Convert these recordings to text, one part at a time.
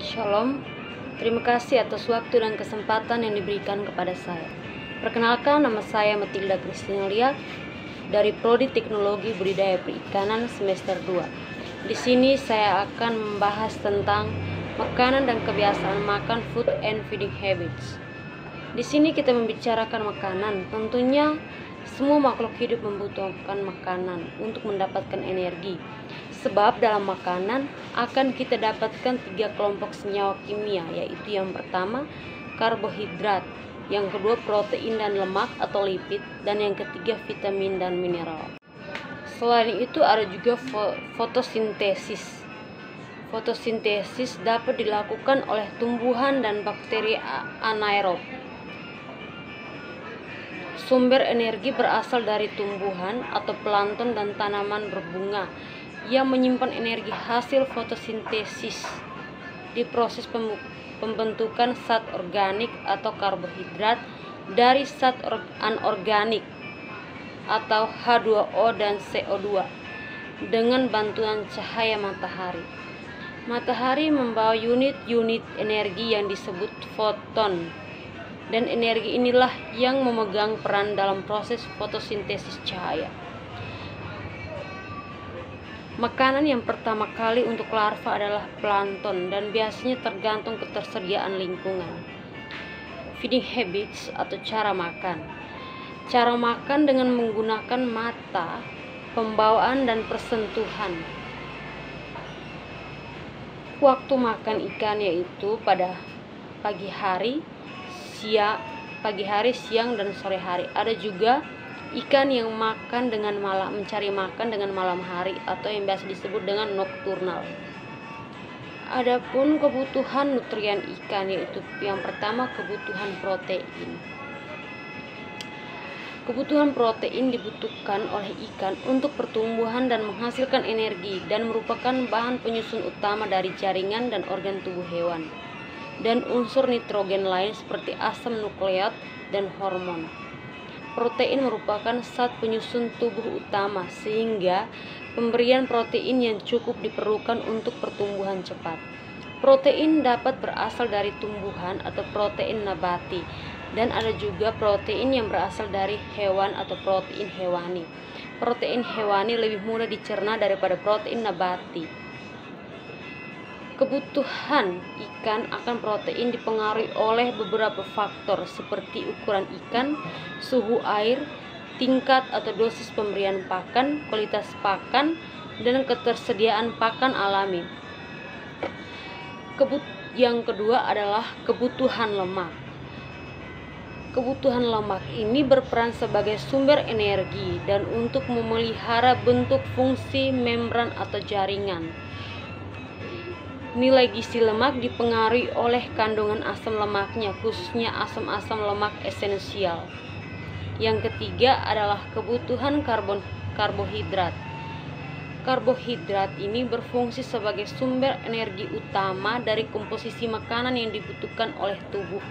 Shalom, terima kasih atas waktu dan kesempatan yang diberikan kepada saya. Perkenalkan, nama saya Matilda Christina Liak dari Prodi Teknologi Budidaya Perikanan semester 2. Di sini saya akan membahas tentang makanan dan kebiasaan makan, food and feeding habits. Di sini kita membicarakan makanan. Tentunya semua makhluk hidup membutuhkan makanan untuk mendapatkan energi. Sebab dalam makanan akan kita dapatkan 3 kelompok senyawa kimia, yaitu yang pertama karbohidrat, yang kedua protein dan lemak atau lipid, dan yang ketiga vitamin dan mineral. Selain itu ada juga fotosintesis. Fotosintesis dapat dilakukan oleh tumbuhan dan bakteri anaerob. Sumber energi berasal dari tumbuhan atau plankton dan tanaman berbunga yang menyimpan energi hasil fotosintesis di proses pembentukan zat organik atau karbohidrat dari zat anorganik atau H2O dan CO2 dengan bantuan cahaya matahari. Matahari membawa unit-unit energi yang disebut foton, dan energi inilah yang memegang peran dalam proses fotosintesis cahaya. Makanan yang pertama kali untuk larva adalah plankton dan biasanya tergantung ketersediaan lingkungan. Feeding habits atau cara makan. Cara makan dengan menggunakan mata, pembawaan dan persentuhan. Waktu makan ikan yaitu pada pagi hari, siang dan sore hari. Ada juga ikan yang mencari makan dengan malam hari atau yang biasa disebut dengan nocturnal. Adapun kebutuhan nutrien ikan yaitu yang pertama kebutuhan protein. Kebutuhan protein dibutuhkan oleh ikan untuk pertumbuhan dan menghasilkan energi dan merupakan bahan penyusun utama dari jaringan dan organ tubuh hewan, dan unsur nitrogen lain seperti asam nukleat dan hormon. Protein merupakan zat penyusun tubuh utama, sehingga pemberian protein yang cukup diperlukan untuk pertumbuhan cepat. Protein dapat berasal dari tumbuhan atau protein nabati, dan ada juga protein yang berasal dari hewan atau protein hewani. Protein hewani lebih mudah dicerna daripada protein nabati. Kebutuhan ikan akan protein dipengaruhi oleh beberapa faktor seperti ukuran ikan, suhu air, tingkat atau dosis pemberian pakan, kualitas pakan, dan ketersediaan pakan alami. Yang kedua adalah kebutuhan lemak. Kebutuhan lemak ini berperan sebagai sumber energi dan untuk memelihara bentuk fungsi membran atau jaringan. Nilai gizi lemak dipengaruhi oleh kandungan asam lemaknya, khususnya asam-asam lemak esensial. Yang ketiga adalah kebutuhan karbohidrat. Karbohidrat ini berfungsi sebagai sumber energi utama dari komposisi makanan yang dibutuhkan oleh tubuh.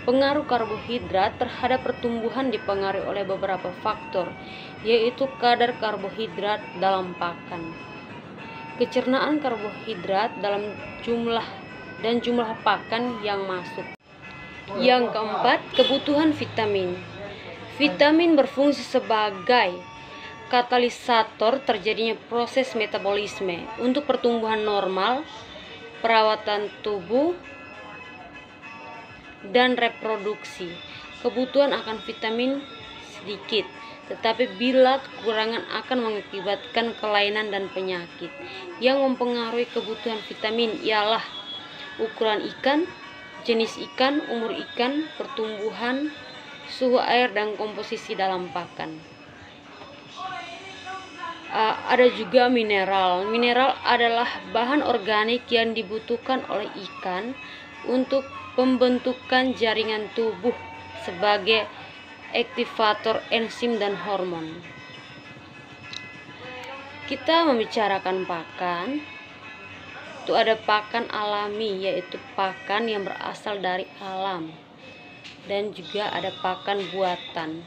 Pengaruh karbohidrat terhadap pertumbuhan dipengaruhi oleh beberapa faktor, yaitu kadar karbohidrat dalam pakan, kecernaan karbohidrat dalam jumlah pakan yang masuk. Yang keempat, kebutuhan vitamin. Vitamin berfungsi sebagai katalisator terjadinya proses metabolisme untuk pertumbuhan normal, perawatan tubuh, dan reproduksi. Kebutuhan akan vitamin sedikit, tetapi bila kekurangan akan mengakibatkan kelainan dan penyakit. Yang mempengaruhi kebutuhan vitamin ialah ukuran ikan, jenis ikan, umur ikan, pertumbuhan, suhu air, dan komposisi dalam pakan. Ada juga mineral. Mineral adalah bahan organik yang dibutuhkan oleh ikan untuk pembentukan jaringan tubuh sebagai aktivator enzim dan hormon. Kita membicarakan pakan. Itu ada pakan alami, yaitu pakan yang berasal dari alam, dan juga ada pakan buatan.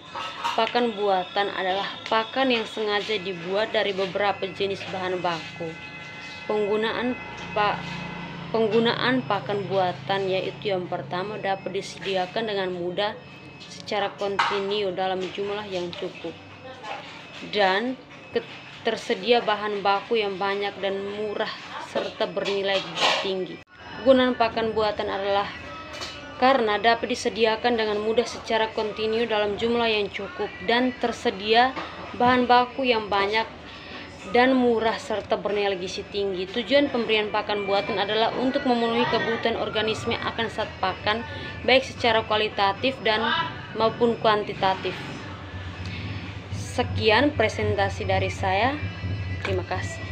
Pakan buatan adalah pakan yang sengaja dibuat dari beberapa jenis bahan baku. Penggunaan Penggunaan pakan buatan, yaitu yang pertama, dapat disediakan dengan mudah secara kontinu dalam jumlah yang cukup, dan tersedia bahan baku yang banyak dan murah serta bernilai tinggi. Penggunaan pakan buatan adalah karena dapat disediakan dengan mudah secara kontinu dalam jumlah yang cukup dan tersedia bahan baku yang banyak dan murah serta bernilai gizi tinggi. Tujuan pemberian pakan buatan adalah untuk memenuhi kebutuhan organisme akan zat pakan, baik secara kualitatif dan maupun kuantitatif. Sekian presentasi dari saya. Terima kasih.